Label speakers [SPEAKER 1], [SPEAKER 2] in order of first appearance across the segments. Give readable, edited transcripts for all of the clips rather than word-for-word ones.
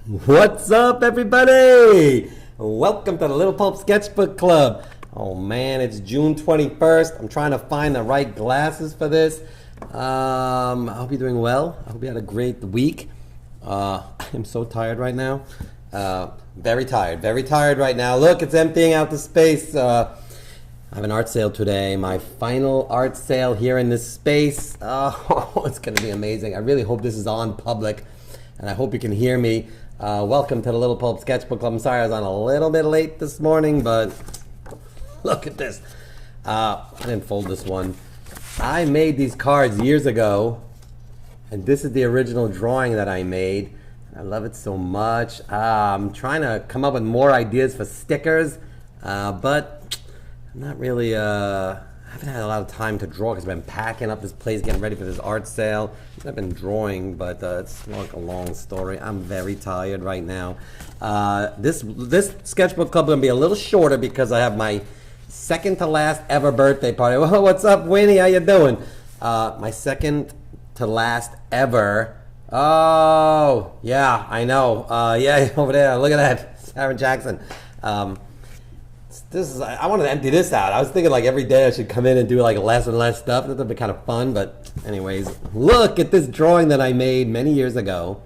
[SPEAKER 1] What's up, everybody? Welcome to the Little Pulp Sketchbook Club. Oh man, it's June 21st. I'm trying to find the right glasses for this. I hope you're doing well. I hope you had a great week. I'm so tired right now. Very tired right now. Look, it's emptying out the space. I have an art sale today, my final art sale here in this space. Oh, it's going to be amazing. I really hope this is on public, and I hope you can hear me. Welcome to the Little Pulp Sketchbook Club. I'm sorry I was on a little bit late this morning, but look at this. I didn't fold this one. I made these cards years ago, and this is the original drawing that I made. I love it so much. I'm trying to come up with more ideas for stickers, but I'm not really, I haven't had a lot of time to draw because I've been packing up this place, getting ready for this art sale. I've been drawing, but it's like a long story. I'm very tired right now. This sketchbook club is going to be a little shorter because I have my second to last ever birthday party. Well, what's up, Winnie? How you doing? My second to last ever. Oh, yeah, I know. Yeah, over there. Look at that. Sarah Jackson. I wanted to empty this out. I was thinking like every day I should come in and do like less and less stuff. That would be kind of fun, but anyways, look at this drawing that I made many years ago.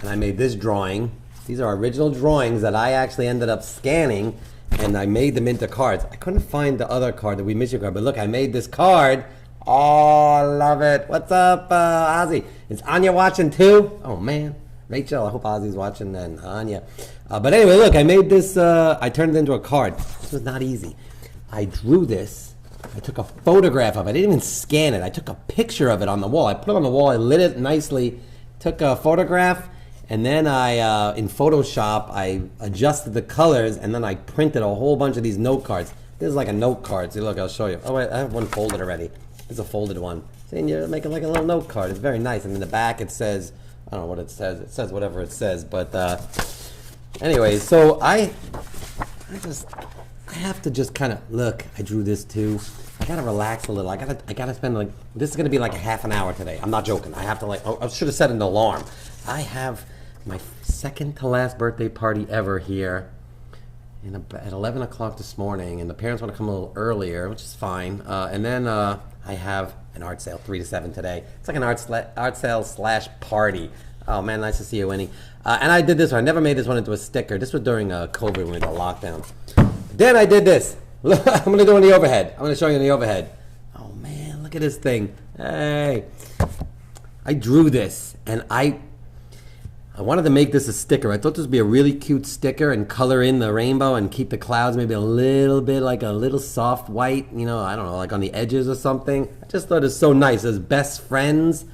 [SPEAKER 1] And I made this drawing. These are original drawings that I actually ended up scanning, and I made them into cards. I couldn't find the other card, the We Miss You card, but look, I made this card. Oh, I love it. What's up, Ozzy? Is Anya watching too? Oh, man. Rachel, I hope Ozzy's watching, and Anya. But anyway, look, I made this, I turned it into a card. This was not easy. I drew this. I took a photograph of it. I didn't even scan it. I took a picture of it on the wall. I put it on the wall. I lit it nicely, took a photograph, and then I, in Photoshop, I adjusted the colors, and then I printed a whole bunch of these note cards. This is like a note card. See, look, I'll show you. Oh, wait, I have one folded already. This is a folded one. See, and you make it like a little note card. It's very nice. And in the back it says, I don't know what it says. It says whatever it says. But anyways, so I have to just kind of look. I drew this too. I gotta relax a little. I gotta spend like, this is gonna be like a half an hour today. I'm not joking. I have to like, I should have set an alarm. I have my second to last birthday party ever here at 11 o'clock this morning, and the parents want to come a little earlier, which is fine. And then I have an art sale 3 to 7 today. It's like an art sale slash party. Oh man, nice to see you, Winnie. And I did this one. I never made this one into a sticker. This was during COVID when we did a lockdown. Then I did this. Look, I'm gonna do it on the overhead. I'm gonna show you on the overhead. Oh man, look at this thing. Hey, I drew this, and I wanted to make this a sticker. I thought this would be a really cute sticker and color in the rainbow and keep the clouds maybe a little bit like a little soft white, you know, I don't know, like on the edges or something. I just thought it was so nice. It was best friends.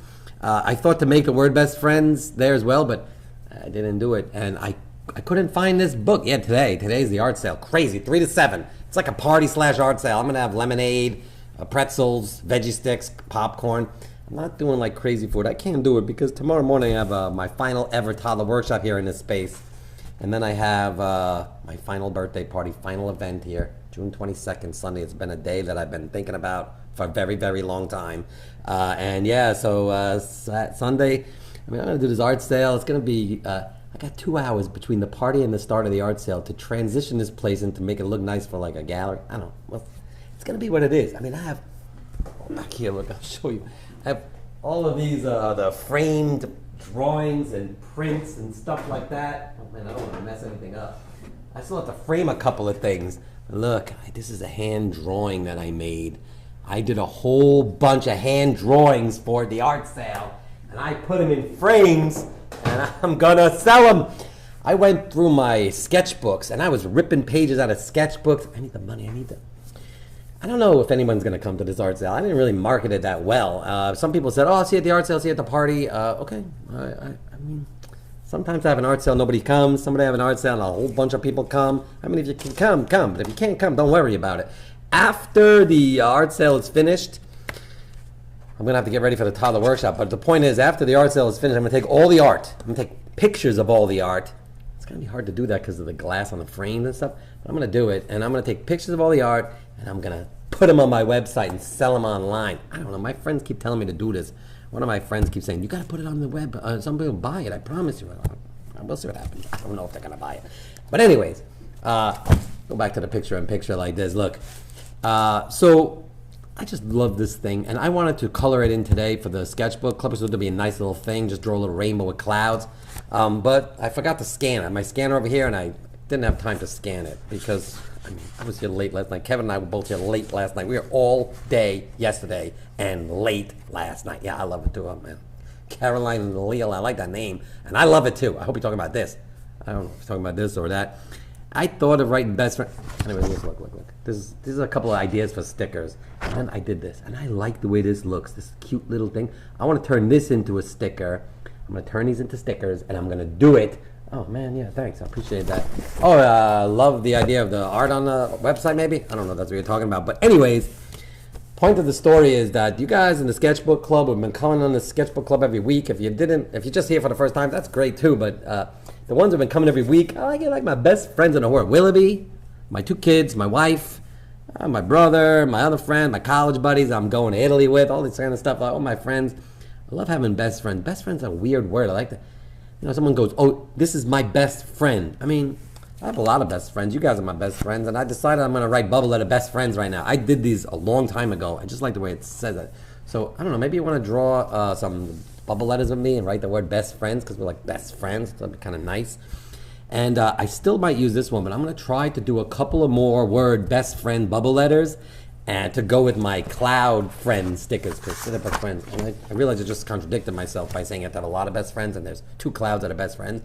[SPEAKER 1] I thought to make the word best friends there as well, but I didn't do it. And I couldn't find this book. Yeah, today's the art sale. Crazy, 3 to 7. It's like a party slash art sale. I'm going to have lemonade, pretzels, veggie sticks, popcorn. I'm not doing like crazy food. I can't do it because tomorrow morning I have my final ever toddler workshop here in this space. And then I have my final birthday party, final event here, June 22nd, Sunday. It's been a day that I've been thinking about for a very, very long time. And yeah, so Sunday, I mean, I'm going to do this art sale. It's going to be, I got 2 hours between the party and the start of the art sale to transition this place and to make it look nice for like a gallery. I don't know. Well, it's going to be what it is. I mean, I have, back here, look, I'll show you. I have all of these the framed drawings and prints and stuff like that. Oh man, I don't want to mess anything up. I still have to frame a couple of things. Look, this is a hand drawing that I made. I did a whole bunch of hand drawings for the art sale, and I put them in frames, and I'm gonna sell them. I went through my sketchbooks, and I was ripping pages out of sketchbooks. I need the money. I don't know if anyone's going to come to this art sale. I didn't really market it that well. Some people said, oh, see you at the art sale, see you at the party. Okay. I mean, sometimes I have an art sale, nobody comes. Somebody have an art sale, and a whole bunch of people come. I mean, if you can come, come. But if you can't come, don't worry about it. After the art sale is finished, I'm going to have to get ready for the toddler workshop. But the point is, after the art sale is finished, I'm going to take all the art. I'm going to take pictures of all the art. It's going to be hard to do that because of the glass on the frame and stuff. But I'm going to do it, and I'm going to take pictures of all the art, and I'm going to put them on my website and sell them online. I don't know. My friends keep telling me to do this. One of my friends keeps saying, you got to put it on the web. Some people buy it. I promise you. We'll see what happens. I don't know if they're gonna buy it. But anyways, go back to the picture like this. Look, so I just love this thing, and I wanted to color it in today for the sketchbook club, so it'll be a nice little thing. Just draw a little rainbow with clouds. But I forgot to scan it. My scanner over here, and I didn't have time to scan it because I was here late last night. Kevin and I were both here late last night. We were all day yesterday and late last night. Yeah, I love it too, man. Caroline and Leal, I like that name, and I love it too. I hope you're talking about this. I don't know if you're talking about this or that. I thought of writing best friend. Anyway, look. These are a couple of ideas for stickers. And then I did this, and I like the way this looks. This cute little thing. I want to turn this into a sticker. I'm going to turn these into stickers, and I'm going to do it. Oh, man, yeah, thanks. I appreciate that. Oh, love the idea of the art on the website, maybe? I don't know if that's what you're talking about. But anyways, point of the story is that you guys in the Sketchbook Club have been coming on the Sketchbook Club every week. If you're just here for the first time, that's great, too. But the ones who have been coming every week, I like my best friends in the world. Willoughby, my 2 kids, my wife, my brother, my other friend, my college buddies I'm going to Italy with, all this kind of stuff. All my friends. I love having best friends. Best friend's a weird word. I like to, someone goes, oh, this is my best friend. I mean, I have a lot of best friends. You guys are my best friends, and I decided I'm going to write bubble letter best friends right now. I did these a long time ago. I just like the way it says it. So, I don't know, maybe you want to draw some bubble letters with me and write the word best friends, because we're like best friends. That'd be kind of nice. And I still might use this one, but I'm going to try to do a couple of more word best friend bubble letters and to go with my cloud friend stickers, because sit up as friends. And I realized I just contradicted myself by saying I have to have a lot of best friends, and there's 2 clouds that are best friends.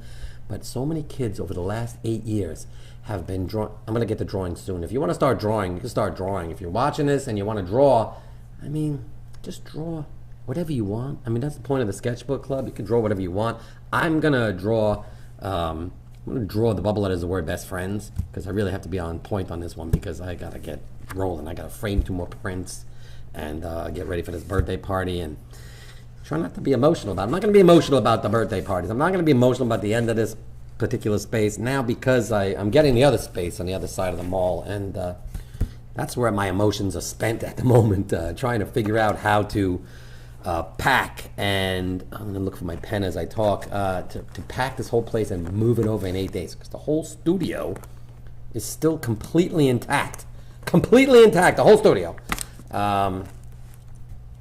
[SPEAKER 1] But so many kids over the last 8 years have been drawing. I'm going to get to drawing soon. If you want to start drawing, you can start drawing. If you're watching this and you want to draw, just draw whatever you want. That's the point of the Sketchbook Club. You can draw whatever you want. I'm going to draw the bubble letters, the word best friends, because I really have to be on point on this one, because I got to get rolling. I got to frame 2 more prints and get ready for this birthday party, and try not to be emotional about it. I'm not going to be emotional about the birthday parties. I'm not going to be emotional about the end of this particular space now, because I'm getting the other space on the other side of the mall, and that's where my emotions are spent at the moment, trying to figure out how to pack, and I'm going to look for my pen as I talk, to pack this whole place and move it over in 8 days, because the whole studio is still completely intact. Completely intact, the whole studio.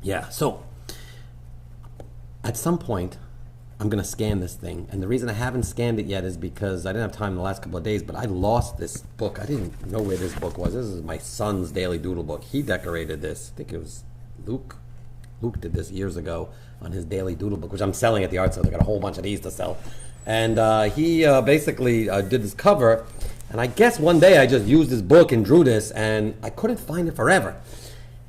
[SPEAKER 1] Yeah, so at some point, I'm going to scan this thing. And the reason I haven't scanned it yet is because I didn't have time the last couple of days, but I lost this book. I didn't know where this book was. This is my son's daily doodle book. He decorated this. I think it was Luke. Luke did this years ago on his daily doodle book, which I'm selling at the art sale. I got a whole bunch of these to sell. And he basically did this cover. And I guess one day I just used this book and drew this, and I couldn't find it forever.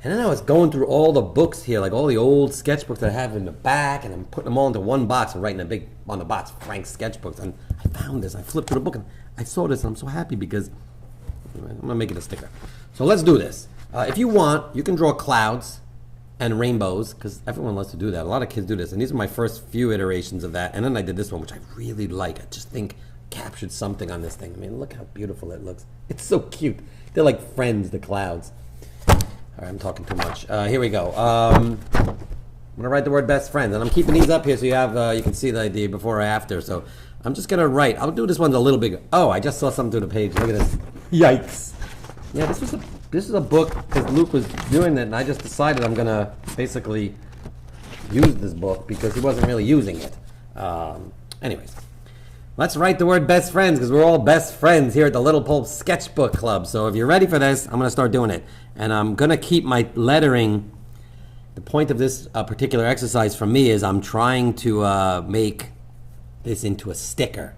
[SPEAKER 1] And then I was going through all the books here, like all the old sketchbooks that I have in the back, and I'm putting them all into one box and writing a big on the box, Frank's sketchbooks. And I found this. I flipped through the book, and I saw this, and I'm so happy because I'm going to make it a sticker. So let's do this. If you want, you can draw clouds and rainbows, because everyone loves to do that. A lot of kids do this, and these are my first few iterations of that. And then I did this one, which I really like. I just think captured something on this thing. Look how beautiful it looks. It's so cute. They're like friends, the clouds. All right, I'm talking too much. Here we go. I'm gonna write the word best friends, and I'm keeping these up here so you have you can see the idea before or after. So I'm just gonna write. I'll do this one a little bigger. Oh, I just saw something through the page. Look at this. Yikes. Yeah, this is a book because Luke was doing it, and I just decided I'm gonna basically use this book because he wasn't really using it. Anyways. Let's write the word best friends, because we're all best friends here at the Little Pulp Sketchbook Club. So if you're ready for this, I'm going to start doing it. And I'm going to keep my lettering. The point of this particular exercise for me is I'm trying to make this into a sticker.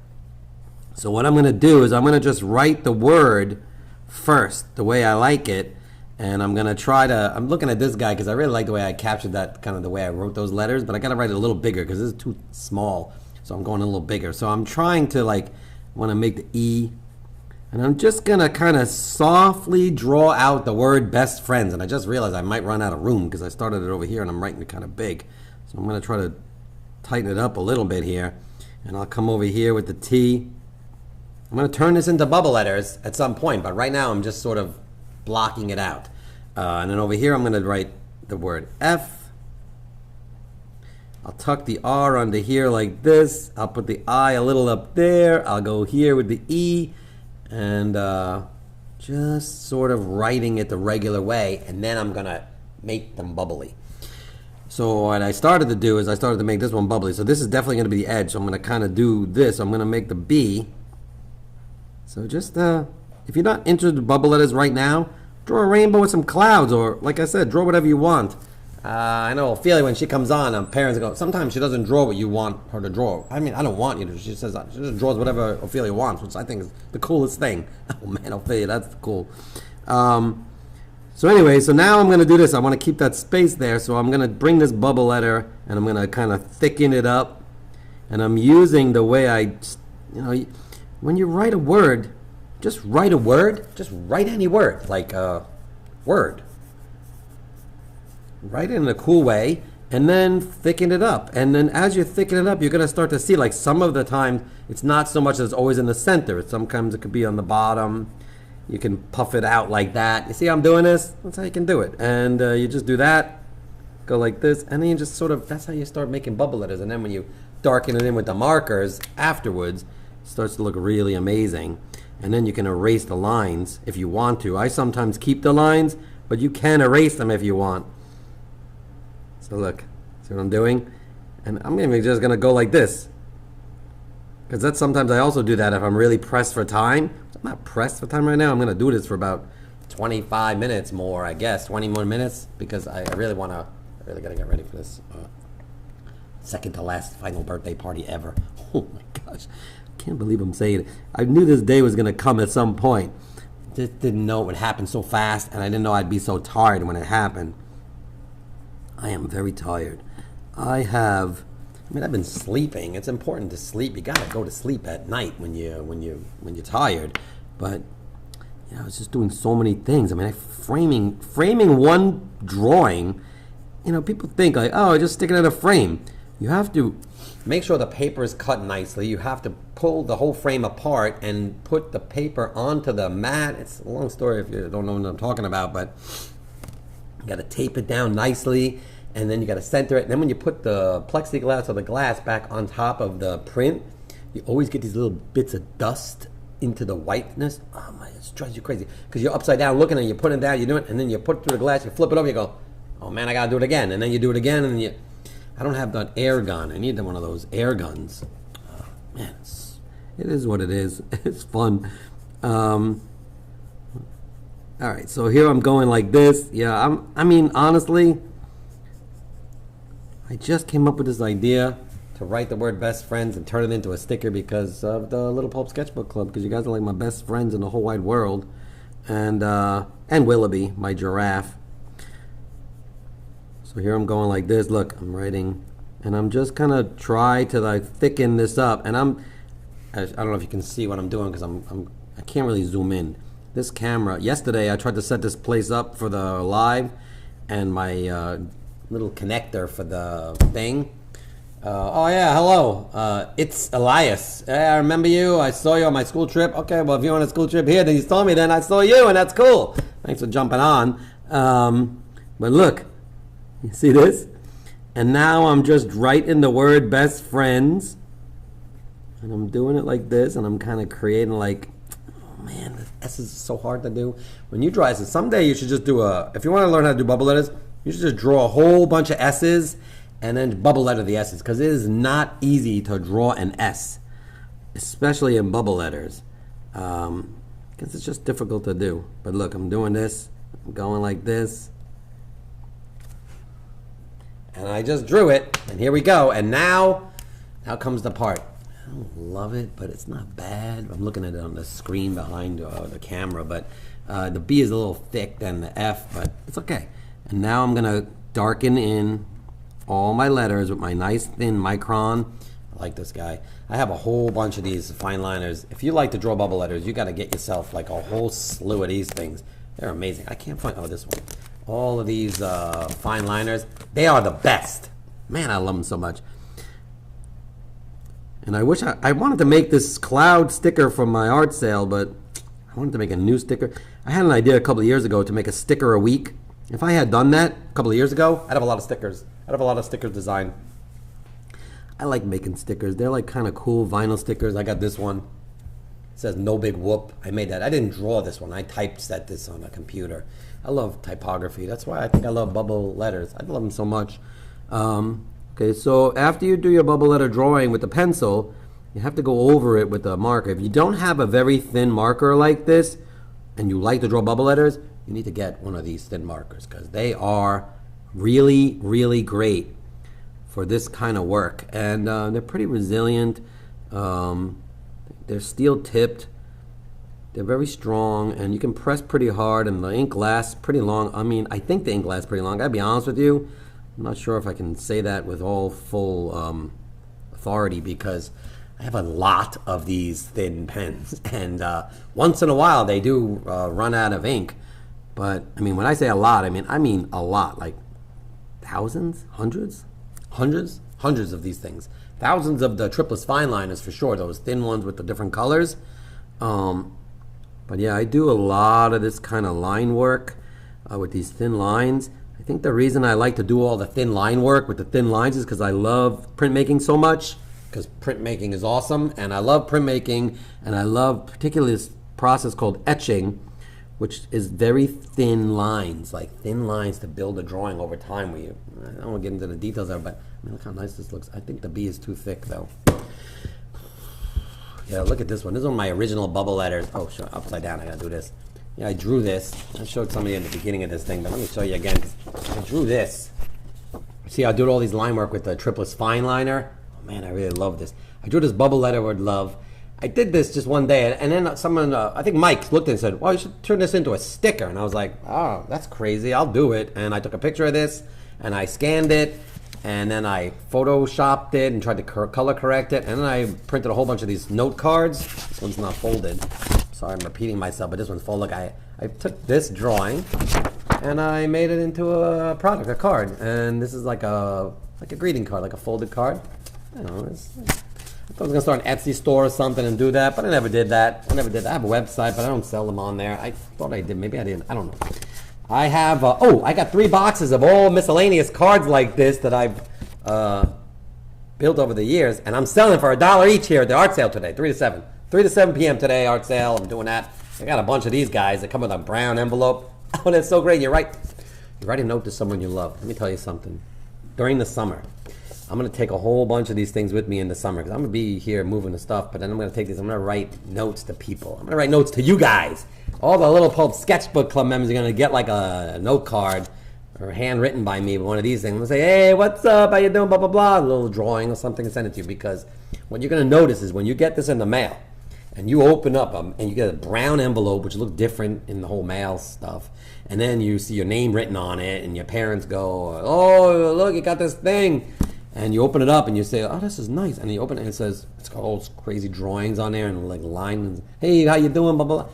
[SPEAKER 1] So what I'm going to do is I'm going to just write the word first, the way I like it. And I'm going to try to, I'm looking at this guy because I really like the way I captured that, kind of the way I wrote those letters. But I got to write it a little bigger because this is too small. So I'm going a little bigger. So I'm trying to want to make the E. And I'm just going to kind of softly draw out the word best friends. And I just realized I might run out of room because I started it over here and I'm writing it kind of big. So I'm going to try to tighten it up a little bit here. And I'll come over here with the T. I'm going to turn this into bubble letters at some point. But right now I'm just sort of blocking it out. And then over here I'm going to write the word F. I'll tuck the R under here like this. I'll put the I a little up there. I'll go here with the E, and just sort of writing it the regular way, and then I'm gonna make them bubbly. So what I started to do is I started to make this one bubbly. So this is definitely gonna be the edge. So I'm gonna kind of do this. I'm gonna make the B. So just if you're not interested in bubble letters right now, draw a rainbow with some clouds, or like I said, draw whatever you want. I know Ophelia, when she comes on, parents go, sometimes she doesn't draw what you want her to draw. I mean, I don't want you to. She says she just draws whatever Ophelia wants, which I think is the coolest thing. Oh man, Ophelia, that's cool. So anyway, so now I'm going to do this. I want to keep that space there, so I'm going to bring this bubble letter, and I'm going to kind of thicken it up. And I'm using the way when you write a word, just write a word. Just write any word, like word. Write it in a cool way, and then thicken it up. And then as you thicken it up, you're going to start to see, like, some of the time, it's not so much that it's always in the center. Sometimes it could be on the bottom. You can puff it out like that. You see how I'm doing this? That's how you can do it. And you just do that, go like this, and then you just sort of, that's how you start making bubble letters. And then when you darken it in with the markers afterwards, it starts to look really amazing. And then you can erase the lines if you want to. I sometimes keep the lines, but you can erase them if you want. So look, see what I'm doing? And I'm even just gonna go like this. Because that's sometimes I also do that if I'm really pressed for time. I'm not pressed for time right now. I'm gonna do this for about 25 minutes more, I guess, 20 more minutes, because I really gotta get ready for this second to last final birthday party ever. Oh my gosh, I can't believe I'm saying it. I knew this day was gonna come at some point. Just didn't know it would happen so fast, and I didn't know I'd be so tired when it happened. I am very tired. I've been sleeping. It's important to sleep. You gotta go to sleep at night when you're tired. But I was just doing so many things. I mean, framing one drawing. People think like, oh, just stick it in a frame. You have to make sure the paper is cut nicely. You have to pull the whole frame apart and put the paper onto the mat. It's a long story if you don't know what I'm talking about, but you got to tape it down nicely, and then you got to center it. And then when you put the plexiglass or the glass back on top of the print, you always get these little bits of dust into the whiteness. Oh my, it drives you crazy because you're upside down looking, and you put it down, you do it, and then you put it through the glass, you flip it over, you go, oh man, I got to do it again. And then you do it again, and then I don't have that air gun. I need one of those air guns. Oh, man, it is what it is. It's fun. All right, so here I'm going like this. Yeah, honestly, I just came up with this idea to write the word best friends and turn it into a sticker because of the Little Pulp Sketchbook Club, because you guys are like my best friends in the whole wide world. And Willoughby, my giraffe. So here I'm going like this. Look, I'm writing, and I'm just kind of try to like thicken this up. And I don't know if you can see what I'm doing because I can't really zoom in. This camera, yesterday I tried to set this place up for the live, and my little connector for the thing. Oh yeah, hello. It's Elias. Hey, I remember you. I saw you on my school trip. Okay, well if you're on a school trip here, then you saw me, then I saw you, and that's cool. Thanks for jumping on. But look, you see this? And now I'm just writing the word best friends, and I'm doing it like this, and I'm kind of creating like, oh man, the S is so hard to do. When you draw S's, someday you should just do if you want to learn how to do bubble letters, you should just draw a whole bunch of S's and then bubble letter the S's, because it is not easy to draw an S, especially in bubble letters, because it's just difficult to do. But look, I'm doing this, I'm going like this, and I just drew it, and here we go. And now comes the part. I don't love it, but it's not bad. I'm looking at it on the screen behind the camera, but the B is a little thick than the F, but it's okay. And now I'm gonna darken in all my letters with my nice thin micron. I like this guy. I have a whole bunch of these fine liners. If you like to draw bubble letters, you gotta get yourself like a whole slew of these things. They're amazing. I can't find, this one. All of these fine liners, they are the best. Man, I love them so much. And I wish I wanted to make this cloud sticker from my art sale, but I wanted to make a new sticker. I had an idea a couple of years ago to make a sticker a week. If I had done that a couple of years ago, I'd have a lot of stickers. I'd have a lot of stickers designed. I like making stickers. They're like kind of cool vinyl stickers. I got this one. It says no big whoop. I made that. I didn't draw this one. I typeset this on a computer. I love typography. That's why I think I love bubble letters. I love them so much. Okay, so after you do your bubble letter drawing with the pencil, you have to go over it with a marker. If you don't have a very thin marker like this, and you like to draw bubble letters, you need to get one of these thin markers because they are really, really great for this kind of work. And they're pretty resilient. They're steel tipped. They're very strong, and you can press pretty hard, and the ink lasts pretty long. I mean, I think the ink lasts pretty long. I gotta be honest with you. I'm not sure if I can say that with all full authority because I have a lot of these thin pens, and once in a while they do run out of ink. But I mean, when I say a lot, I mean a lot, like thousands, hundreds of these things. Thousands of the tripless fine liners for sure, those thin ones with the different colors. But yeah, I do a lot of this kind of line work with these thin lines. I think the reason I like to do all the thin line work with the thin lines is because I love printmaking so much, because printmaking is awesome, and I love printmaking, and I love particularly this process called etching, which is very thin lines, like thin lines to build a drawing over time. I don't want to get into the details there, but I mean, look how nice this looks. I think the B is too thick though. Yeah, look at this one. This is one of my original bubble letters. Oh, sure, upside down. I gotta do this. Yeah, I drew this. I showed somebody at the beginning of this thing, but let me show you again. I drew this. See, I did all these line work with the tripless fine liner. Oh man, I really love this. I drew this bubble letter word love. I did this just one day, and then someone, I think Mike, looked and said, well, you should turn this into a sticker. And I was like, oh, that's crazy. I'll do it. And I took a picture of this, and I scanned it, and then I photoshopped it and tried to color correct it, and then I printed a whole bunch of these note cards. This one's not folded. Sorry, I'm repeating myself, but this one's folded. Look, I took this drawing, and I made it into a product, a card. And this is like a greeting card, like a folded card. I don't know, I thought I was gonna start an Etsy store or something and do that, but I never did that. I have a website, but I don't sell them on there. I thought I did, maybe I didn't, I don't know. I have, I got 3 boxes of all miscellaneous cards like this that I've built over the years, and I'm selling for $1 each here at the art sale today, 3 to 7. 3 to 7 p.m. today, art sale, I'm doing that. I got a bunch of these guys that come with a brown envelope. Oh, that's so great, you write a note to someone you love. Let me tell you something. During the summer, I'm gonna take a whole bunch of these things with me in the summer, because I'm gonna be here moving the stuff, but then I'm gonna take these, I'm gonna write notes to people. I'm gonna write notes to you guys. All the Little Pulp Sketchbook Club members are gonna get like a note card, or handwritten by me, one of these things. I'm gonna say, hey, what's up, how you doing, blah, blah, blah, a little drawing or something, and send it to you, because what you're gonna notice is when you get this in the mail, and you open up and you get a brown envelope, which looks different in the whole mail stuff, and then you see your name written on it, and your parents go, oh, look, you got this thing. And you open it up and you say, oh, this is nice. And you open it and it says, it's got all those crazy drawings on there and like lines. Hey, how you doing? Blah, blah, blah.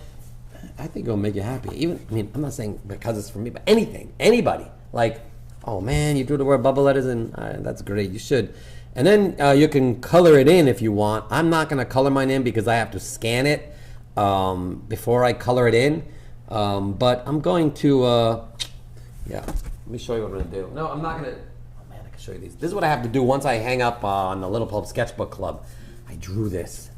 [SPEAKER 1] I think it'll make you happy. Even, I mean, I'm not saying because it's for me, but anything, anybody. Like, oh man, you drew the word bubble letters and that's great. You should. And then you can color it in if you want. I'm not going to color mine in because I have to scan it before I color it in. But I'm going to, yeah, let me show you what I'm going to do. No, I'm not going to. Show you these. This is what I have to do once I hang up on the Little Pulp Sketchbook Club. I drew this.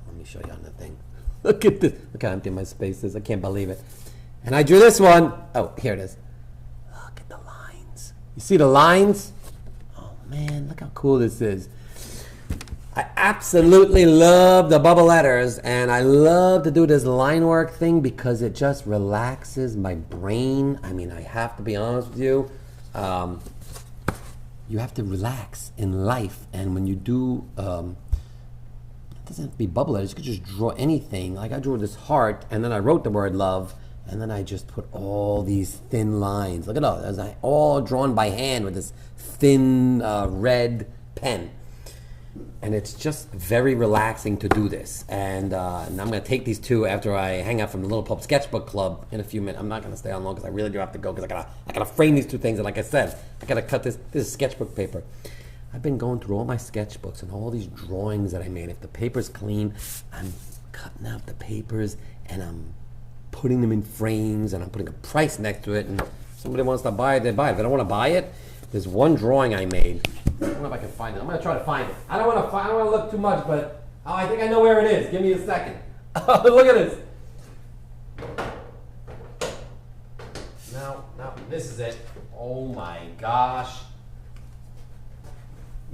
[SPEAKER 1] Let me show you on the thing. Look at this. Look how empty my space is. I can't believe it. And I drew this one. Oh, here it is. Look at the lines. You see the lines? Oh man, look how cool this is. I absolutely love the bubble letters, and I love to do this line work thing because it just relaxes my brain. I mean, I have to be honest with you. You have to relax in life, and when you do, it doesn't have to be bubble letters. You could just draw anything. Like I drew this heart, and then I wrote the word love, and then I just put all these thin lines. Look at all those, all drawn by hand with this thin red pen. And it's just very relaxing to do this. And I'm going to take these 2 after I hang out from the Little Pulp Sketchbook Club in a few minutes. I'm not going to stay on long because I really do have to go because I gotta frame these 2 things. And like I said, I got to cut this is sketchbook paper. I've been going through all my sketchbooks and all these drawings that I made. If the paper's clean, I'm cutting out the papers and I'm putting them in frames and I'm putting a price next to it. And if somebody wants to buy it, they buy it. If they don't want to buy it, there's one drawing I made I don't know if I can find it. I'm gonna try to find it. I don't want to look too much, but I think I know where it is. Give me a second. Look at this. No, this is it. Oh my gosh.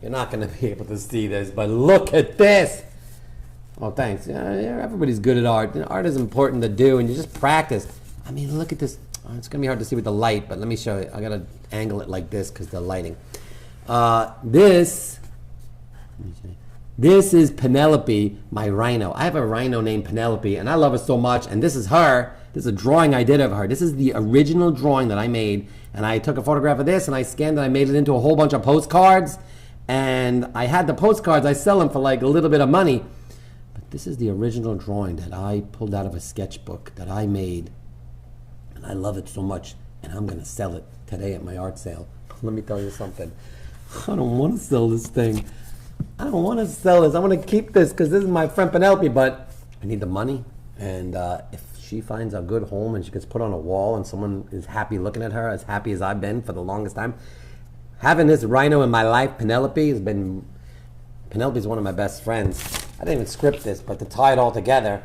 [SPEAKER 1] You're not gonna be able to see this, but look at this. Oh, thanks. Yeah, everybody's good at art. Art is important to do, and you just practice. I mean, look at this. Oh, it's gonna be hard to see with the light, but let me show you. I gotta angle it like this because the lighting. This is Penelope, my rhino. I have a rhino named Penelope, and I love her so much. And this is her. This is a drawing I did of her. This is the original drawing that I made, and I took a photograph of this, and I scanned it. I made it into a whole bunch of postcards, and I had the postcards. I sell them for like a little bit of money. But this is the original drawing that I pulled out of a sketchbook that I made, and I love it so much, and I'm gonna sell it today at my art sale. Let me tell you something. I don't want to sell this thing. I don't want to sell this. I want to keep this because this is my friend Penelope, but I need the money. And if she finds a good home and she gets put on a wall and someone is happy looking at her, as happy as I've been for the longest time, having this rhino in my life, Penelope's one of my best friends. I didn't even script this, but to tie it all together,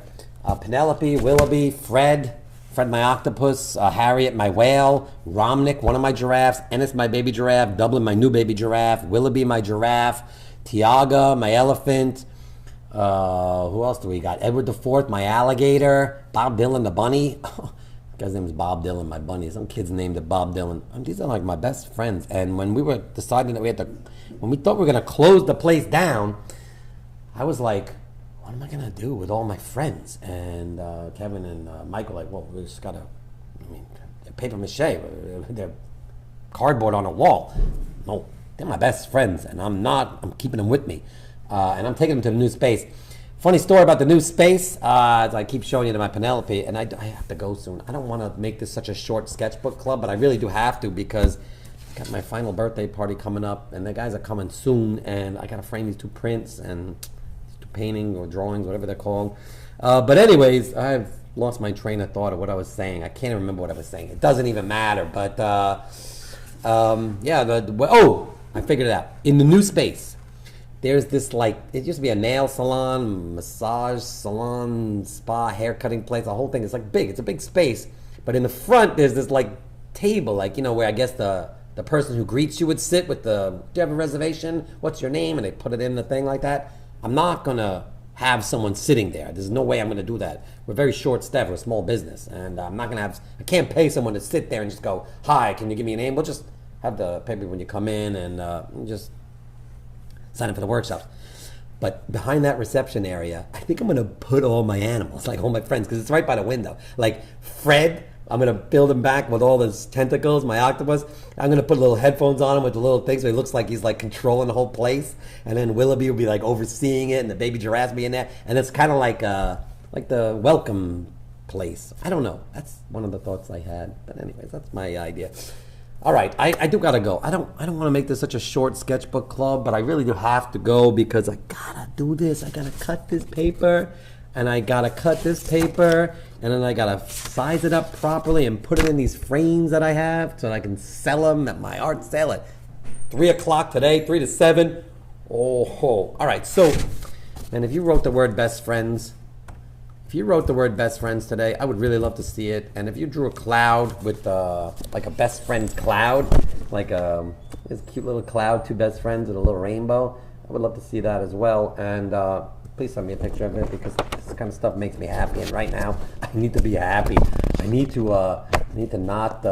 [SPEAKER 1] Penelope, Willoughby, Fred my octopus, Harriet my whale, Romnick, one of my giraffes, Ennis my baby giraffe, Dublin my new baby giraffe, Willoughby my giraffe, Tiaga my elephant, who else do we got? Edward IV my alligator, Bob Dylan the bunny. The guy's name is Bob Dylan, my bunny. Some kid's named it Bob Dylan. These are like my best friends. And when we were deciding that when we thought we were gonna close the place down, I was like, what am I gonna do with all my friends? And Kevin and Mike were like, well, we just gotta, they're paper mache, they're cardboard on a wall. No, they're my best friends, and I'm keeping them with me. And I'm taking them to the new space. Funny story about the new space, as I keep showing you to my Penelope, and I have to go soon. I don't want to make this such a short sketchbook club, but I really do have to because I got my final birthday party coming up, and the guys are coming soon, and I gotta frame these two prints and painting or drawings, whatever they're called. But anyways, I've lost my train of thought of what I was saying. I can't even remember what I was saying. It doesn't even matter. But I figured it out. In the new space, there's this it used to be a nail salon, massage salon, spa, hair cutting place. The whole thing is big. It's a big space. But in the front, there's this table, where I guess the person who greets you would sit with do you have a reservation? What's your name? And they put it in the thing like that. I'm not going to have someone sitting there. There's no way I'm going to do that. We're very short-staffed. We're a small business. And I'm not going to I can't pay someone to sit there and just go, hi, can you give me a name? We'll just have the paper when you come in and just sign up for the workshops. But behind that reception area, I think I'm going to put all my animals, all my friends, because it's right by the window. Fred, I'm going to build him back with all his tentacles, my octopus. I'm going to put little headphones on him with the little things so he looks like he's controlling the whole place. And then Willoughby will be overseeing it and the baby giraffes be in there. And it's kind of like the welcome place. I don't know. That's one of the thoughts I had. But anyways, that's my idea. All right, I do got to go. I don't want to make this such a short sketchbook club, but I really do have to go because I got to do this. I got to cut this paper. And I gotta cut this paper, and then I gotta size it up properly and put it in these frames that I have so that I can sell them at my art sale at 3 o'clock today, 3 to 7. Oh, all right, so, and if you wrote the word best friends today, I would really love to see it. And if you drew a cloud with a best friends cloud, this cute little cloud, two best friends with a little rainbow, I would love to see that as well. And please send me a picture of it because this kind of stuff makes me happy. And right now, I need to be happy. I need to not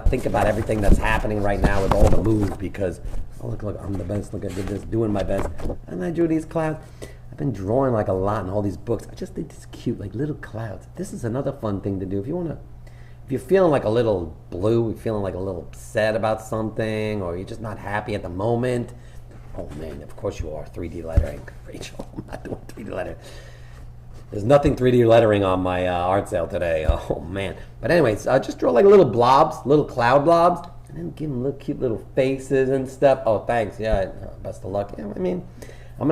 [SPEAKER 1] think about everything that's happening right now with all the moves because look, I'm the best. Look, I did this, doing my best, and I drew these clouds. I've been drawing a lot in all these books. I just think this cute, little clouds. This is another fun thing to do if you're feeling a little blue, you're feeling a little upset about something, or you're just not happy at the moment. Oh man, of course you are. 3D lettering. Rachel, I'm not doing 3D lettering. There's nothing 3D lettering on my art sale today. Oh man. But anyways, just draw little blobs, little cloud blobs, and then give them little cute little faces and stuff. Oh, thanks. Yeah, best of luck. Yeah, I'm going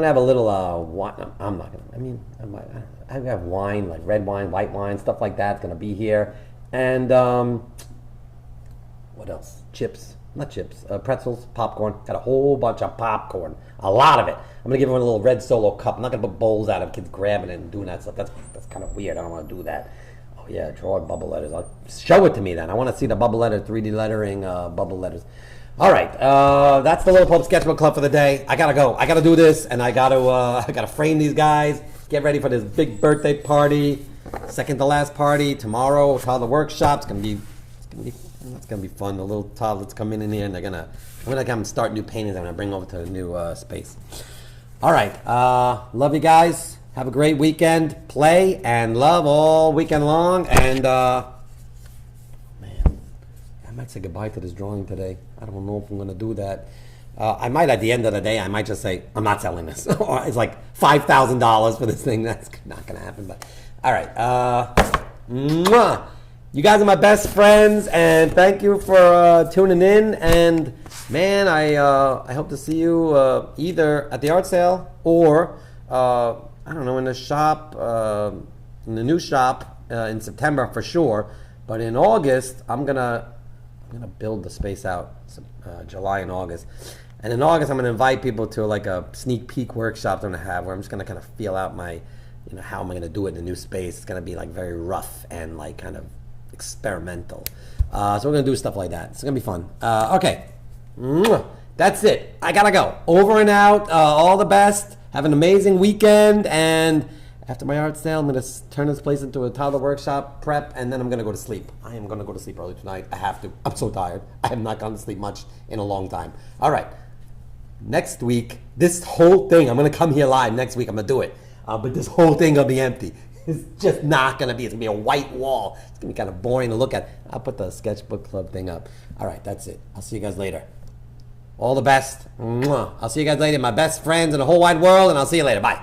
[SPEAKER 1] to have a little wine. I'm not going to. I have wine, red wine, white wine, stuff like that's going to be here. And what else? Chips. not chips, pretzels, popcorn. Got a whole bunch of popcorn, a lot of it. I'm gonna give everyone a little red Solo cup. I'm not gonna put bowls out of kids grabbing it and doing that stuff. That's kind of weird. I don't want to do that. Oh yeah, draw bubble letters. Show it to me then. I want to see the bubble letter, 3D lettering, bubble letters. All right, that's the Little Pulp Sketchbook Club for the day. I gotta go. I gotta do this, and I gotta frame these guys. Get ready for this big birthday party, second to last party tomorrow. Toddler workshop. It's gonna be fun. The little toddlers come in here, and I'm gonna have them start new paintings. I'm gonna bring over to the new space. All right, love you guys. Have a great weekend. Play and love all weekend long. And man, I might say goodbye to this drawing today. I don't know if I'm gonna do that. I might at the end of the day, I might just say, I'm not selling this. It's like $5,000 for this thing. That's not going to happen. But all right. Mwah. You guys are my best friends, and thank you for tuning in. And man, I hope to see you either at the art sale or, I don't know, in the shop, in the new shop in September for sure. But in August, I'm gonna build the space out, July and August. And in August, I'm going to invite people to like a sneak peek workshop I'm going to have where I'm just going to kind of feel out my, how am I going to do it in the new space. It's going to be like very rough and like kind of experimental. So we're going to do stuff like that. It's going to be fun. Okay. That's it. I got to go. Over and out. All the best. Have an amazing weekend. And after my art sale, I'm going to turn this place into a toddler workshop prep, and then I'm going to go to sleep. I am going to go to sleep early tonight. I have to. I'm so tired. I have not gone to sleep much in a long time. All right. Next week, this whole thing, I'm going to come here live next week. I'm going to do it. But this whole thing will be empty. It's just not going to be. It's going to be a white wall. It's going to be kind of boring to look at. I'll put the Sketchbook Club thing up. All right, that's it. I'll see you guys later. All the best. Mwah. I'll see you guys later. My best friends in the whole wide world, and I'll see you later. Bye.